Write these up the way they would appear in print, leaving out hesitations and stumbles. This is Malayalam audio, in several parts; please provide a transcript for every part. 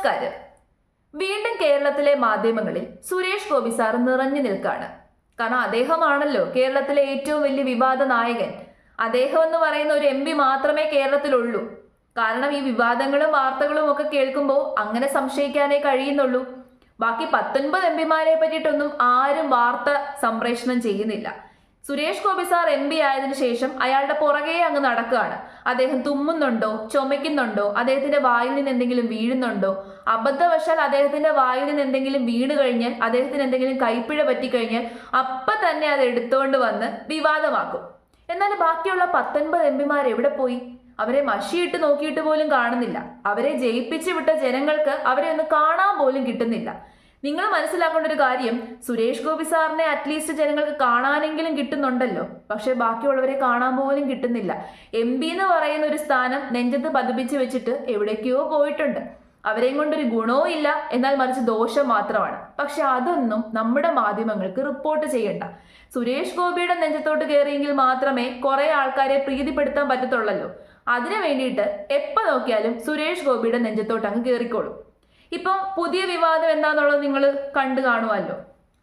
നമസ്കാരം. വീണ്ടും കേരളത്തിലെ മാധ്യമങ്ങളിൽ സുരേഷ് ഗോപി സാർ നിറഞ്ഞു നിൽക്കാണ്. കാരണം അദ്ദേഹമാണല്ലോ കേരളത്തിലെ ഏറ്റവും വലിയ വിവാദ നായകൻ. അദ്ദേഹം എന്ന് പറയുന്ന ഒരു MP മാത്രമേ കേരളത്തിലുള്ളൂ. കാരണം ഈ വിവാദങ്ങളും വാർത്തകളും ഒക്കെ കേൾക്കുമ്പോൾ അങ്ങനെ സംശയിക്കാനേ കഴിയുന്നുള്ളൂ. ബാക്കി 19 MP പറ്റിയിട്ടൊന്നും ആരും വാർത്ത സംപ്രേഷണം ചെയ്യുന്നില്ല. സുരേഷ് ഗോപി സാർ MP ആയതിനു ശേഷം അയാളുടെ പുറകെ അങ്ങ് നടക്കുകയാണ്. അദ്ദേഹം തുമ്മുന്നുണ്ടോ, ചുമയ്ക്കുന്നുണ്ടോ, അദ്ദേഹത്തിന്റെ വായിൽ നിന്ന് എന്തെങ്കിലും വീഴുന്നുണ്ടോ, അബദ്ധവശാൽ അദ്ദേഹത്തിന്റെ വായിൽ നിന്ന് എന്തെങ്കിലും വീണ് കഴിഞ്ഞാൽ, അദ്ദേഹത്തിന് എന്തെങ്കിലും കൈപ്പിഴ പറ്റിക്കഴിഞ്ഞാൽ അപ്പം തന്നെ അത് എടുത്തുകൊണ്ട് വന്ന് വിവാദമാക്കും. എന്നാൽ ബാക്കിയുള്ള 19 MP എവിടെ പോയി? അവരെ മഷിയിട്ട് നോക്കിയിട്ട് പോലും കാണുന്നില്ല. അവരെ ജയിപ്പിച്ചു വിട്ട ജനങ്ങൾക്ക് അവരെ ഒന്ന് കാണാൻ പോലും കിട്ടുന്നില്ല. നിങ്ങൾ മനസ്സിലാക്കേണ്ട ഒരു കാര്യം, സുരേഷ് ഗോപി സാറിനെ അറ്റ്ലീസ്റ്റ് ജനങ്ങൾക്ക് കാണാനെങ്കിലും കിട്ടുന്നുണ്ടല്ലോ. പക്ഷെ ബാക്കിയുള്ളവരെ കാണാൻ പോലും കിട്ടുന്നില്ല. MP എന്ന് പറയുന്ന ഒരു സ്ഥാനം നെഞ്ചത്ത് പതിപ്പിച്ച് വെച്ചിട്ട് എവിടേക്കോ പോയിട്ടുണ്ട്. അവരെയും കൊണ്ടൊരു ഗുണവും ഇല്ല, എന്നാൽ മറിച്ച് ദോഷം മാത്രമാണ്. പക്ഷെ അതൊന്നും നമ്മുടെ മാധ്യമങ്ങൾക്ക് റിപ്പോർട്ട് ചെയ്യണ്ട. സുരേഷ് ഗോപിയുടെ നെഞ്ചത്തോട്ട് കയറിയെങ്കിൽ മാത്രമേ കുറെ ആൾക്കാരെ പ്രീതിപ്പെടുത്താൻ പറ്റത്തുള്ളല്ലോ. അതിനു വേണ്ടിയിട്ട് എപ്പോൾ നോക്കിയാലും സുരേഷ് ഗോപിയുടെ നെഞ്ചത്തോട്ട് അങ്ങ് കയറിക്കോളും. ഇപ്പം പുതിയ വിവാദം എന്താണെന്നുള്ളത് നിങ്ങൾ കണ്ടു കാണുമല്ലോ.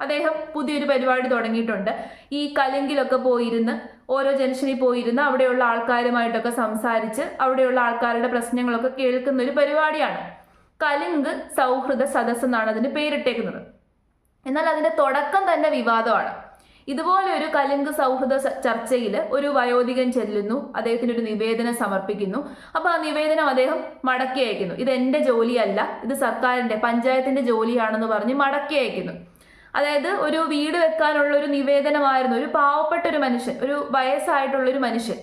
അദ്ദേഹം പുതിയൊരു പരിപാടി തുടങ്ങിയിട്ടുണ്ട്. ഈ കലിങ്കിലൊക്കെ പോയിരുന്ന് ഓരോ ജംഗ്ഷനിൽ പോയിരുന്ന് അവിടെയുള്ള ആൾക്കാരുമായിട്ടൊക്കെ സംസാരിച്ച് അവിടെയുള്ള ആൾക്കാരുടെ പ്രശ്നങ്ങളൊക്കെ കേൾക്കുന്ന ഒരു പരിപാടിയാണ്. കലിങ്ക് സൗഹൃദ സദസ്സ് എന്നാണ് അതിന് പേരിട്ടേക്കുന്നത്. എന്നാൽ അതിന്റെ തുടക്കം തന്നെ വിവാദമാണ്. ഇതുപോലെ ഒരു കലിങ്ക് സൗഹൃദ ചർച്ചയിൽ ഒരു വയോധികൻ ചെല്ലുന്നു, അദ്ദേഹത്തിന് ഒരു നിവേദനം സമർപ്പിക്കുന്നു. അപ്പൊ ആ നിവേദനം അദ്ദേഹം മടക്കി അയക്കുന്നു. ഇത് എന്റെ ജോലിയല്ല, ഇത് സർക്കാരിന്റെ പഞ്ചായത്തിന്റെ ജോലിയാണെന്ന് പറഞ്ഞ് മടക്കി അയക്കുന്നു. അതായത് ഒരു വീട് വെക്കാനുള്ള ഒരു നിവേദനമായിരുന്നു. ഒരു പാവപ്പെട്ട ഒരു മനുഷ്യൻ, ഒരു വയസ്സായിട്ടുള്ള ഒരു മനുഷ്യൻ.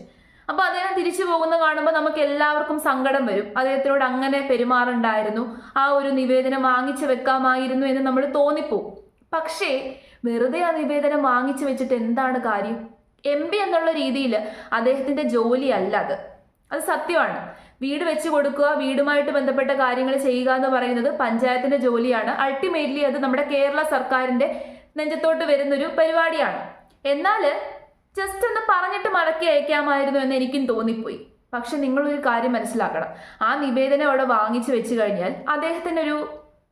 അപ്പൊ അദ്ദേഹം തിരിച്ചു പോകുന്ന കാണുമ്പോൾ നമുക്ക് എല്ലാവർക്കും സങ്കടം വരും. അദ്ദേഹത്തിനോട് അങ്ങനെ പെരുമാറുണ്ടായിരുന്നു, ആ ഒരു നിവേദനം വാങ്ങിച്ചു വെക്കാമായിരുന്നു എന്ന് നമ്മൾ തോന്നിപ്പോവും. പക്ഷേ വെറുതെ ആ നിവേദനം വാങ്ങിച്ചു വെച്ചിട്ട് എന്താണ് കാര്യം? MP എന്നുള്ള രീതിയിൽ അദ്ദേഹത്തിന്റെ ജോലി അല്ല അത് സത്യമാണ്. വീട് വെച്ച് കൊടുക്കുക, വീടുമായിട്ട് ബന്ധപ്പെട്ട കാര്യങ്ങൾ ചെയ്യുക എന്ന് പറയുന്നത് പഞ്ചായത്തിന്റെ ജോലിയാണ്. അൾട്ടിമേറ്റ്ലി അത് നമ്മുടെ കേരള സർക്കാരിന്റെ നെഞ്ചത്തോട്ട് വരുന്നൊരു പരിപാടിയാണ്. എന്നാൽ ജസ്റ്റ് ഒന്ന് പറഞ്ഞിട്ട് മടക്കി അയക്കാമായിരുന്നു എന്ന് എനിക്കും തോന്നിപ്പോയി. പക്ഷെ നിങ്ങളൊരു കാര്യം മനസ്സിലാക്കണം, ആ നിവേദനം അവിടെ വാങ്ങിച്ചു വെച്ച് കഴിഞ്ഞാൽ അദ്ദേഹത്തിനൊരു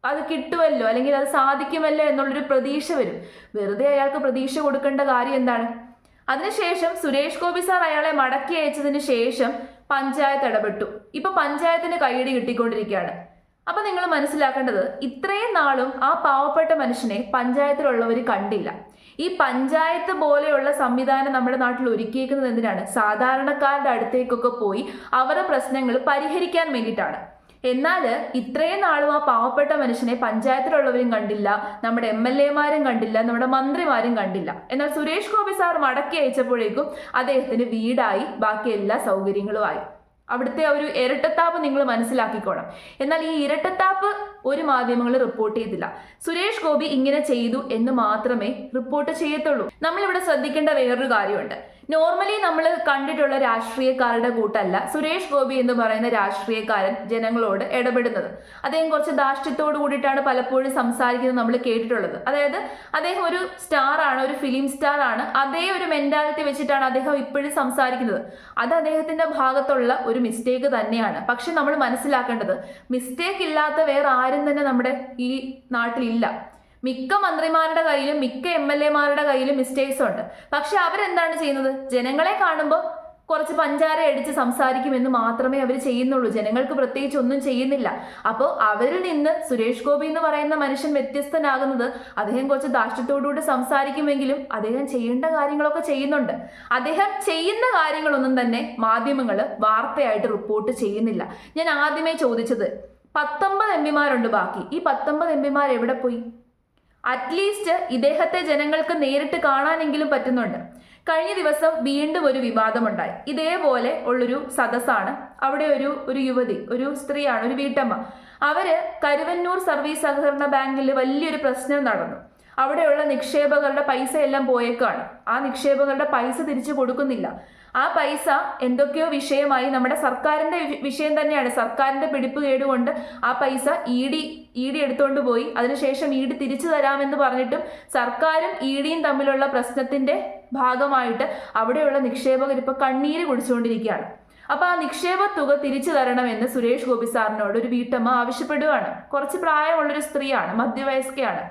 അത് കിട്ടുമല്ലോ, അല്ലെങ്കിൽ അത് സാധിക്കുമല്ലോ എന്നുള്ളൊരു പ്രതീക്ഷ വരും. വെറുതെ അയാൾക്ക് പ്രതീക്ഷ കൊടുക്കേണ്ട കാര്യം എന്താണ്? അതിനുശേഷം സുരേഷ് ഗോപി സാർ അയാളെ മടക്കി അയച്ചതിന് ശേഷം പഞ്ചായത്ത് ഇടപെട്ടു. ഇപ്പൊ പഞ്ചായത്തിന് കൈയടി കിട്ടിക്കൊണ്ടിരിക്കുകയാണ്. അപ്പൊ നിങ്ങൾ മനസ്സിലാക്കേണ്ടത്, ഇത്രയും നാളും ആ പാവപ്പെട്ട മനുഷ്യനെ പഞ്ചായത്തിലുള്ളവർ കണ്ടില്ല. ഈ പഞ്ചായത്ത് പോലെയുള്ള സംവിധാനം നമ്മുടെ നാട്ടിൽ ഒരുക്കിയേക്കുന്നത് എന്തിനാണ്? സാധാരണക്കാരുടെ അടുത്തേക്കൊക്കെ പോയി അവരുടെ പ്രശ്നങ്ങൾ പരിഹരിക്കാൻ വേണ്ടിയിട്ടാണ്. എന്നാൽ ഇത്രയും നാളും ആ പാവപ്പെട്ട മനുഷ്യനെ പഞ്ചായത്തിലുള്ളവരും കണ്ടില്ല, നമ്മുടെ MLA കണ്ടില്ല, നമ്മുടെ മന്ത്രിമാരും കണ്ടില്ല. എന്നാൽ സുരേഷ് ഗോപി സാർ മടക്കി അയച്ചപ്പോഴേക്കും അദ്ദേഹത്തിന് വീടായി, ബാക്കി എല്ലാ സൗകര്യങ്ങളുമായി. അവിടുത്തെ ഒരു ഇരട്ടത്താപ്പ് നിങ്ങൾ മനസ്സിലാക്കിക്കോണം. എന്നാൽ ഈ ഇരട്ടത്താപ്പ് ഒരു മാധ്യമങ്ങൾ റിപ്പോർട്ട് ചെയ്തില്ല. സുരേഷ് ഗോപി ഇങ്ങനെ ചെയ്തു എന്ന് മാത്രമേ റിപ്പോർട്ട് ചെയ്യത്തുള്ളൂ. നമ്മളിവിടെ ശ്രദ്ധിക്കേണ്ട വേറൊരു കാര്യമുണ്ട്. നോർമലി നമ്മൾ കണ്ടിട്ടുള്ള രാഷ്ട്രീയക്കാരുടെ കൂട്ടല്ല സുരേഷ് ഗോപി എന്ന് പറയുന്ന രാഷ്ട്രീയക്കാരൻ ജനങ്ങളോട് ഇടപെടുന്നത്. അദ്ദേഹം കുറച്ച് ധാർഷ്ട്യത്തോട് കൂടിയിട്ടാണ് പലപ്പോഴും സംസാരിക്കുന്നത് നമ്മൾ കേട്ടിട്ടുള്ളത്. അതായത് അദ്ദേഹം ഒരു സ്റ്റാർ ആണ്, ഒരു ഫിലിം സ്റ്റാർ ആണ്. അതേ ഒരു മെന്റാലിറ്റി വെച്ചിട്ടാണ് അദ്ദേഹം ഇപ്പോഴും സംസാരിക്കുന്നത്. അത് അദ്ദേഹത്തിന്റെ ഭാഗത്തുള്ള ഒരു മിസ്റ്റേക്ക് തന്നെയാണ്. പക്ഷെ നമ്മൾ മനസ്സിലാക്കേണ്ടത്, മിസ്റ്റേക്ക് ഇല്ലാത്ത വേറെ ആരും തന്നെ നമ്മുടെ ഈ നാട്ടിലില്ല. മിക്ക മന്ത്രിമാരുടെ കയ്യിലും മിക്ക MLA കയ്യിലും മിസ്റ്റേക്സ് ഉണ്ട്. പക്ഷെ അവരെന്താണ് ചെയ്യുന്നത്? ജനങ്ങളെ കാണുമ്പോൾ കുറച്ച് പഞ്ചാര അടിച്ച് സംസാരിക്കുമെന്ന് മാത്രമേ അവർ ചെയ്യുന്നുള്ളൂ. ജനങ്ങൾക്ക് പ്രത്യേകിച്ച് ഒന്നും ചെയ്യുന്നില്ല. അപ്പോൾ അവരിൽ നിന്ന് സുരേഷ് ഗോപി എന്ന് പറയുന്ന മനുഷ്യൻ വ്യത്യസ്തനാകുന്നത്, അദ്ദേഹം കുറച്ച് ധാർഷ്ട്യത്തോടുകൂടി സംസാരിക്കുമെങ്കിലും അദ്ദേഹം ചെയ്യേണ്ട കാര്യങ്ങളൊക്കെ ചെയ്യുന്നുണ്ട്. അദ്ദേഹം ചെയ്യുന്ന കാര്യങ്ങളൊന്നും തന്നെ മാധ്യമങ്ങൾ വാർത്തയായിട്ട് റിപ്പോർട്ട് ചെയ്യുന്നില്ല. ഞാൻ ആദ്യമേ ചോദിച്ചത്, 19 MP ബാക്കി. ഈ 19 MP എവിടെ പോയി? അറ്റ്ലീസ്റ്റ് ഇദ്ദേഹത്തെ ജനങ്ങൾക്ക് നേരിട്ട് കാണാനെങ്കിലും പറ്റുന്നുണ്ട്. കഴിഞ്ഞ ദിവസം വീണ്ടും ഒരു വിവാദമുണ്ടായി. ഇതേപോലെ ഉള്ളൊരു സദസ്സാണ്. അവിടെ ഒരു യുവതി, ഒരു സ്ത്രീയാണ്, ഒരു വീട്ടമ്മ. അവര് കരുവന്നൂർ സർവീസ് സഹകരണ ബാങ്കിൽ വലിയൊരു പ്രശ്നം നടന്നു. അവിടെയുള്ള നിക്ഷേപകരുടെ പൈസ എല്ലാം പോയേക്കാണ്. ആ നിക്ഷേപകരുടെ പൈസ തിരിച്ചു കൊടുക്കുന്നില്ല. ആ പൈസ എന്തൊക്കെയോ വിഷയമായി, നമ്മുടെ സർക്കാരിന്റെ വിഷയം തന്നെയാണ്. സർക്കാരിന്റെ പിടിപ്പ് കേടുകൊണ്ട് ആ പൈസ ED എടുത്തുകൊണ്ട് പോയി. അതിനുശേഷം ED തിരിച്ചു തരാമെന്ന് പറഞ്ഞിട്ടും സർക്കാരും EDയും തമ്മിലുള്ള പ്രശ്നത്തിന്റെ ഭാഗമായിട്ട് അവിടെയുള്ള നിക്ഷേപകർ ഇപ്പൊ കണ്ണീര് കുടിച്ചുകൊണ്ടിരിക്കുകയാണ്. അപ്പൊ ആ നിക്ഷേപ തുക തിരിച്ചു തരണമെന്ന് സുരേഷ് ഗോപി സാറിനോട് ഒരു വീട്ടമ്മ ആവശ്യപ്പെടുകയാണ്. കുറച്ച് പ്രായമുള്ളൊരു സ്ത്രീയാണ്, മധ്യവയസ്കയാണ്.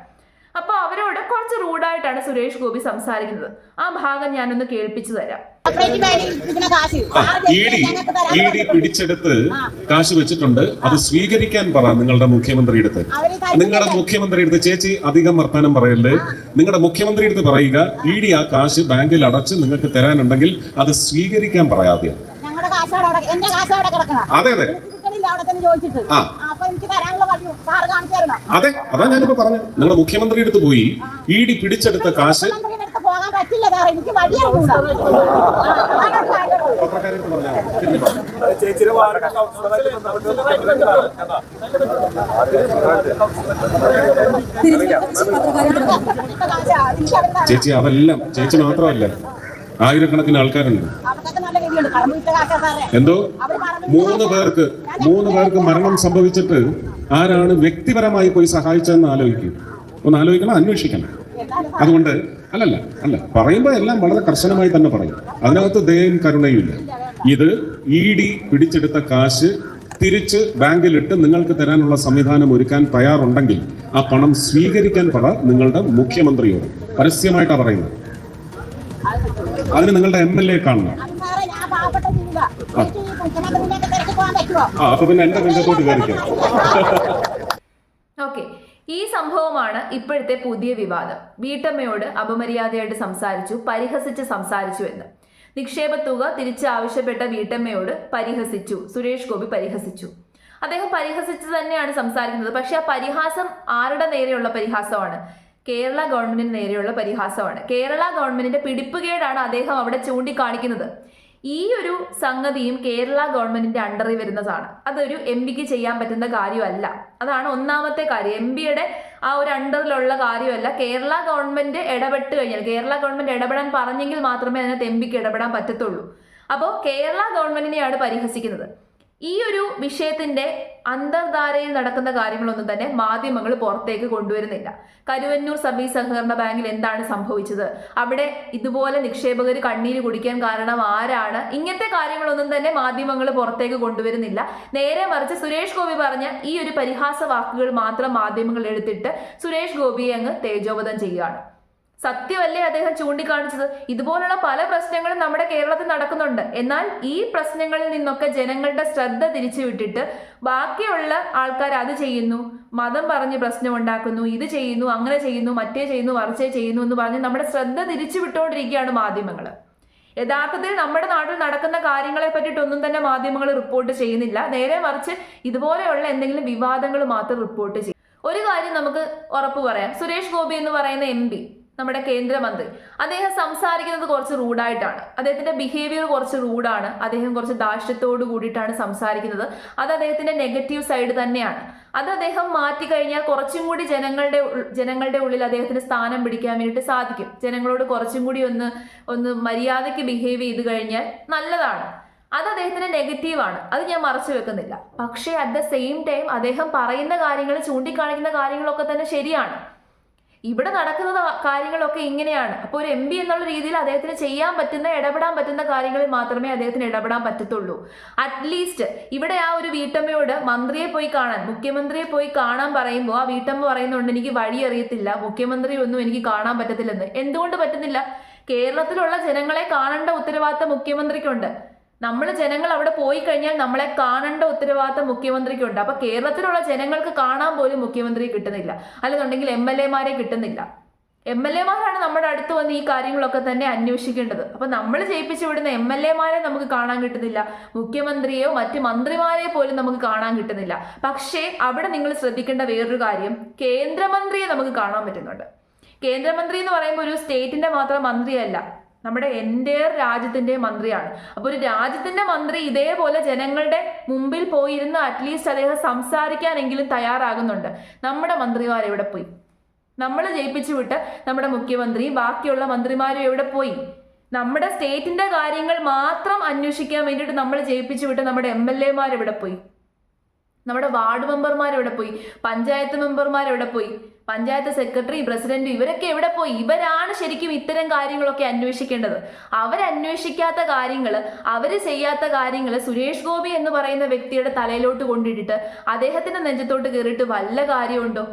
അപ്പൊ അവരോട് കുറച്ച് റൂഡായിട്ടാണ് സുരേഷ് ഗോപി സംസാരിക്കുന്നത്. ആ ഭാഗം ഞാനൊന്ന് കേൾപ്പിച്ചു തരാം. പിടിച്ചെടുത്ത് കാശ് വെച്ചിട്ടുണ്ട്, അത് സ്വീകരിക്കാൻ പറ നിങ്ങളുടെ മുഖ്യമന്ത്രി അടുത്ത്. നിങ്ങളുടെ മുഖ്യമന്ത്രി അടുത്ത് ചേച്ചി അധികം വർത്താനം പറയല്ലേ, നിങ്ങളുടെ മുഖ്യമന്ത്രി അടുത്ത് പറയുക ഇഡി ആ കാശ് ബാങ്കിൽ അടച്ച് നിങ്ങൾക്ക് തരാനുണ്ടെങ്കിൽ അത് സ്വീകരിക്കാൻ പറയാതെ. അതെ അതെ അതെ, അതാ ഞാനിപ്പോ പറഞ്ഞു. നിങ്ങളുടെ മുഖ്യമന്ത്രി അടുത്ത് പോയി ഇഡി പിടിച്ചെടുത്ത കാശ് ചേച്ചി അതെല്ലാം ചേച്ചി മാത്രമല്ല, ആയിരക്കണക്കിന് ആൾക്കാരുണ്ട്. എന്തോ മൂന്ന് പേർക്ക് മരണം സംഭവിച്ചിട്ട് ആരാണ് വ്യക്തിപരമായി പോയി സഹായിച്ചതെന്ന് ഒന്ന് ആലോചിക്കണം, അന്വേഷിക്കണം. അതുകൊണ്ട് അല്ല പറയുമ്പോ എല്ലാം വളരെ കർശനമായി തന്നെ പറയും. അതിനകത്ത് ദയയും കരുണയും ഇല്ല. ഇത് ഇഡി പിടിച്ചെടുത്ത കാശ് തിരിച്ച് ബാങ്കിലിട്ട് നിങ്ങൾക്ക് തരാനുള്ള സംവിധാനം ഒരുക്കാൻ തയ്യാറുണ്ടെങ്കിൽ ആ പണം സ്വീകരിക്കാൻ പറ നിങ്ങളുടെ മുഖ്യമന്ത്രിയോട്. പരസ്യമായിട്ടാണ് പറയുന്നത്. അതിന് നിങ്ങളുടെ MLA കാണണം. അപ്പൊ പിന്നെ എന്റെ ബന്ധത്തോട്ട് കയറിക്കാം. ഓക്കെ, ഈ സംഭവമാണ് ഇപ്പോഴത്തെ പുതിയ വിവാദം. വീട്ടമ്മയോട് അപമര്യാദയായിട്ട് സംസാരിച്ചു, പരിഹസിച്ച് സംസാരിച്ചു എന്ന്. നിക്ഷേപ തുക തിരിച്ച് ആവശ്യപ്പെട്ട വീട്ടമ്മയോട് പരിഹസിച്ചു, സുരേഷ് ഗോപി പരിഹസിച്ചു. അദ്ദേഹം പരിഹസിച്ച് തന്നെയാണ് സംസാരിക്കുന്നത്. പക്ഷെ ആ പരിഹാസം ആരുടെ നേരെയുള്ള പരിഹാസമാണ്? കേരള ഗവൺമെന്റിന് നേരെയുള്ള പരിഹാസമാണ്. കേരള ഗവൺമെന്റിന്റെ പിടിപ്പുകേടാണ് അദ്ദേഹം അവിടെ ചൂണ്ടിക്കാണിക്കുന്നത്. ഈ ഒരു സംഗതിയും കേരള ഗവൺമെന്റിന്റെ അണ്ടറിൽ വരുന്നതാണ്. അതൊരു MPക്ക് ചെയ്യാൻ പറ്റുന്ന കാര്യമല്ല. അതാണ് ഒന്നാമത്തെ കാര്യം. MPയുടെ ആ ഒരു അണ്ടറിലുള്ള കാര്യമല്ല. കേരള ഗവൺമെന്റ് ഇടപെട്ട് കഴിഞ്ഞാൽ, കേരള ഗവൺമെന്റ് ഇടപെടാൻ പറഞ്ഞെങ്കിൽ മാത്രമേ അതിനകത്ത് MPക്ക് ഇടപെടാൻ പറ്റത്തുള്ളൂ. അപ്പോൾ കേരള ഗവൺമെന്റിനെയാണ് പരിഹസിക്കുന്നത്. ഈ ഒരു വിഷയത്തിന്റെ അന്തർധാരയിൽ നടക്കുന്ന കാര്യങ്ങളൊന്നും തന്നെ മാധ്യമങ്ങൾ പുറത്തേക്ക് കൊണ്ടുവരുന്നില്ല. കരുവന്നൂർ സർവീസ് സഹകരണ ബാങ്കിൽ എന്താണ് സംഭവിച്ചത്, അവിടെ ഇതുപോലെ നിക്ഷേപകർ കണ്ണീര് കുടിക്കാൻ കാരണം ആരാണ്, ഇങ്ങനത്തെ കാര്യങ്ങളൊന്നും തന്നെ മാധ്യമങ്ങൾ പുറത്തേക്ക് കൊണ്ടുവരുന്നില്ല. നേരെ മറിച്ച് സുരേഷ് ഗോപി പറഞ്ഞ ഈ ഒരു പരിഹാസ വാക്കുകൾ മാത്രം മാധ്യമങ്ങൾ എടുത്തിട്ട് സുരേഷ് ഗോപിയെ അങ്ങ് തേജോവധം ചെയ്യുകയാണ്. സത്യമല്ലേ അദ്ദേഹം ചൂണ്ടിക്കാണിച്ചത്? ഇതുപോലുള്ള പല പ്രശ്നങ്ങളും നമ്മുടെ കേരളത്തിൽ നടക്കുന്നുണ്ട്. എന്നാൽ ഈ പ്രശ്നങ്ങളിൽ നിന്നൊക്കെ ജനങ്ങളുടെ ശ്രദ്ധ തിരിച്ചുവിട്ടിട്ട് ബാക്കിയുള്ള ആൾക്കാർ അത് ചെയ്യുന്നു, മതം പറഞ്ഞ് പ്രശ്നം ഉണ്ടാക്കുന്നു, ഇത് ചെയ്യുന്നു, അങ്ങനെ ചെയ്യുന്നു, മറ്റേ ചെയ്യുന്നു, മറിച്ചേ ചെയ്യുന്നു എന്ന് പറഞ്ഞ് നമ്മുടെ ശ്രദ്ധ തിരിച്ചുവിട്ടുകൊണ്ടിരിക്കുകയാണ് മാധ്യമങ്ങൾ. യഥാർത്ഥത്തിൽ നമ്മുടെ നാട്ടിൽ നടക്കുന്ന കാര്യങ്ങളെ പറ്റിയിട്ടൊന്നും തന്നെ മാധ്യമങ്ങൾ റിപ്പോർട്ട് ചെയ്യുന്നില്ല. നേരെ മറിച്ച് ഇതുപോലെയുള്ള എന്തെങ്കിലും വിവാദങ്ങൾ മാത്രം റിപ്പോർട്ട് ചെയ്യും. ഒരു കാര്യം നമുക്ക് ഉറപ്പ് പറയാം, സുരേഷ് ഗോപി എന്ന് പറയുന്ന MP, നമ്മുടെ കേന്ദ്രമന്ത്രി, അദ്ദേഹം സംസാരിക്കുന്നത് കുറച്ച് റൂഡായിട്ടാണ്. അദ്ദേഹത്തിന്റെ ബിഹേവിയർ കുറച്ച് റൂഡാണ്. അദ്ദേഹം കുറച്ച് ധാർഷ്ട്യത്തോട് കൂടിയിട്ടാണ് സംസാരിക്കുന്നത്. അത് അദ്ദേഹത്തിന്റെ നെഗറ്റീവ് സൈഡ് തന്നെയാണ്. അത് അദ്ദേഹം മാറ്റിക്കഴിഞ്ഞാൽ കുറച്ചും കൂടി ജനങ്ങളുടെ ഉള്ളിൽ അദ്ദേഹത്തിന് സ്ഥാനം പിടിക്കാൻ വേണ്ടിയിട്ട് സാധിക്കും. ജനങ്ങളോട് കുറച്ചും കൂടി ഒന്ന് മര്യാദയ്ക്ക് ബിഹേവ് ചെയ്ത് കഴിഞ്ഞാൽ നല്ലതാണ്. അത് അദ്ദേഹത്തിന്റെ നെഗറ്റീവാണ്, അത് ഞാൻ മറച്ചു വെക്കുന്നില്ല. പക്ഷേ അറ്റ് ദ സെയിം ടൈം അദ്ദേഹം പറയുന്ന കാര്യങ്ങൾ, ചൂണ്ടിക്കാണിക്കുന്ന കാര്യങ്ങളൊക്കെ തന്നെ ശരിയാണ്. ഇവിടെ നടക്കുന്ന കാര്യങ്ങളൊക്കെ ഇങ്ങനെയാണ്. അപ്പോൾ ഒരു MP എന്നുള്ള രീതിയിൽ അദ്ദേഹത്തിന് ചെയ്യാൻ പറ്റുന്ന, ഇടപെടാൻ പറ്റുന്ന കാര്യങ്ങളിൽ മാത്രമേ അദ്ദേഹത്തിന് ഇടപെടാൻ പറ്റത്തുള്ളൂ. അറ്റ്ലീസ്റ്റ് ഇവിടെ ആ ഒരു വീട്ടമ്മയോട് മന്ത്രിയെ പോയി കാണാൻ, മുഖ്യമന്ത്രിയെ പോയി കാണാൻ പറയുമ്പോൾ ആ വീട്ടമ്മ പറയുന്നുണ്ട് എനിക്ക് വഴി അറിയത്തില്ല, മുഖ്യമന്ത്രി ഒന്നും എനിക്ക് കാണാൻ പറ്റത്തില്ലെന്ന്. എന്തുകൊണ്ട് പറ്റുന്നില്ല? കേരളത്തിലുള്ള ജനങ്ങളെ കാണേണ്ട ഉത്തരവാദിത്തം മുഖ്യമന്ത്രിക്കുണ്ട്. നമ്മൾ ജനങ്ങൾ അവിടെ പോയി കഴിഞ്ഞാൽ നമ്മളെ കാണേണ്ട ഉത്തരവാദിത്തം മുഖ്യമന്ത്രിക്കുണ്ട്. അപ്പൊ കേരളത്തിലുള്ള ജനങ്ങൾക്ക് കാണാൻ പോലും മുഖ്യമന്ത്രിയെ കിട്ടുന്നില്ല, അല്ലെന്നുണ്ടെങ്കിൽ MLA-മാരെ കിട്ടുന്നില്ല. MLA-മാരാണ് നമ്മുടെ അടുത്ത് വന്ന് ഈ കാര്യങ്ങളൊക്കെ തന്നെ അന്വേഷിക്കേണ്ടത്. അപ്പൊ നമ്മൾ ജയിപ്പിച്ചു വിടുന്ന MLA-മാരെ നമുക്ക് കാണാൻ കിട്ടുന്നില്ല, മുഖ്യമന്ത്രിയോ മറ്റ് മന്ത്രിമാരെ പോലും നമുക്ക് കാണാൻ കിട്ടുന്നില്ല. പക്ഷേ അവിടെ നിങ്ങൾ ശ്രദ്ധിക്കേണ്ട വേറൊരു കാര്യം, കേന്ദ്രമന്ത്രിയെ നമുക്ക് കാണാൻ പറ്റുന്നുണ്ട്. കേന്ദ്രമന്ത്രി എന്ന് പറയുമ്പോൾ ഒരു സ്റ്റേറ്റിന്റെ മാത്രം മന്ത്രിയല്ല, നമ്മുടെ എൻ്റയർ രാജ്യത്തിന്റെ മന്ത്രിയാണ്. അപ്പോൾ ഒരു രാജ്യത്തിന്റെ മന്ത്രി ഇതേപോലെ ജനങ്ങളുടെ മുമ്പിൽ പോയിരുന്ന് അറ്റ്ലീസ്റ്റ് അദ്ദേഹം സംസാരിക്കാനെങ്കിലും തയ്യാറാകുന്നുണ്ട്. നമ്മുടെ മന്ത്രിമാർ എവിടെ പോയി? നമ്മൾ ജയിപ്പിച്ചു വിട്ട് നമ്മുടെ മുഖ്യമന്ത്രി, ബാക്കിയുള്ള മന്ത്രിമാരും എവിടെ പോയി? നമ്മുടെ സ്റ്റേറ്റിന്റെ കാര്യങ്ങൾ മാത്രം അന്വേഷിക്കാൻ വേണ്ടിയിട്ട് നമ്മൾ ജയിപ്പിച്ചു വിട്ട് നമ്മുടെ MLA-മാർ എവിടെ പോയി? നമ്മുടെ വാർഡ് മെമ്പർമാർ എവിടെ പോയി? പഞ്ചായത്ത് മെമ്പർമാർ എവിടെ പോയി? പഞ്ചായത്ത് സെക്രട്ടറി, പ്രസിഡന്റ് ഇവരൊക്കെ എവിടെ പോയി? ഇവരാണ് ശരിക്കും ഇത്തരം കാര്യങ്ങളൊക്കെ അന്വേഷിക്കേണ്ടത്. അവരന്വേഷിക്കാത്ത കാര്യങ്ങൾ, അവര് ചെയ്യാത്ത കാര്യങ്ങൾ സുരേഷ് ഗോപി എന്ന് പറയുന്ന വ്യക്തിയുടെ തലയിലോട്ട് കൊണ്ടിട്ടിട്ട് അദ്ദേഹത്തിന്റെ നെഞ്ചത്തോട്ട് കയറിയിട്ട് വല്ല കാര്യമുണ്ടോ?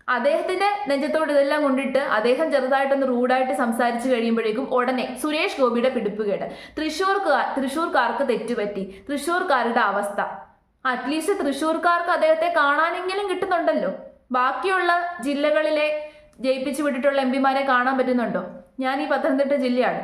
അദ്ദേഹത്തിന്റെ നെഞ്ചത്തോട്ട് ഇതെല്ലാം കൊണ്ടിട്ട് അദ്ദേഹം ചെറുതായിട്ടൊന്ന് റൂഡായിട്ട് സംസാരിച്ചു കഴിയുമ്പോഴേക്കും ഉടനെ സുരേഷ് ഗോപിയുടെ പിടിപ്പുകേട്. തൃശ്ശൂർക്കാർക്ക് തെറ്റുപറ്റി, തൃശ്ശൂർക്കാരുടെ അവസ്ഥ. അറ്റ്ലീസ്റ്റ് തൃശ്ശൂർക്കാർക്ക് അദ്ദേഹത്തെ കാണാനെങ്കിലും കിട്ടുന്നുണ്ടല്ലോ. ബാക്കിയുള്ള ജില്ലകളിലെ ജയിപ്പിച്ചു വിട്ടിട്ടുള്ള എം പിമാരെ കാണാൻ പറ്റുന്നുണ്ടോ? ഞാൻ ഈ പത്തനംതിട്ട ജില്ലയാണ്.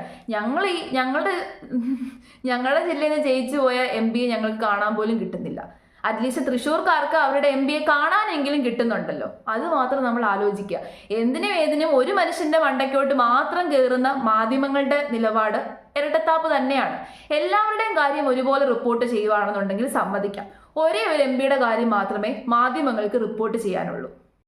ഞങ്ങളുടെ ജില്ലയിൽ നിന്ന് ജയിച്ചു പോയ എം പിയെ ഞങ്ങൾക്ക് കാണാൻ പോലും കിട്ടുന്നില്ല. അറ്റ്ലീസ്റ്റ് തൃശ്ശൂർക്കാർക്ക് അവരുടെ എം പിയെ കാണാനെങ്കിലും കിട്ടുന്നുണ്ടല്ലോ. അത് മാത്രം നമ്മൾ ആലോചിക്കുക. എന്തിനും ഏതിനും ഒരു മനുഷ്യന്റെ മണ്ടയ്ക്കോട്ട് മാത്രം കയറുന്ന മാധ്യമങ്ങളുടെ നിലപാട് ഇരട്ടത്താപ്പ് തന്നെയാണ്. എല്ലാവരുടെയും കാര്യം ഒരുപോലെ റിപ്പോർട്ട് ചെയ്യുകയാണെന്നുണ്ടെങ്കിൽ സമ്മതിക്കാം. ഒരേ ഒരു എം പിയുടെ കാര്യം മാത്രമേ മാധ്യമങ്ങൾക്ക് റിപ്പോർട്ട് ചെയ്യാനുള്ളൂ.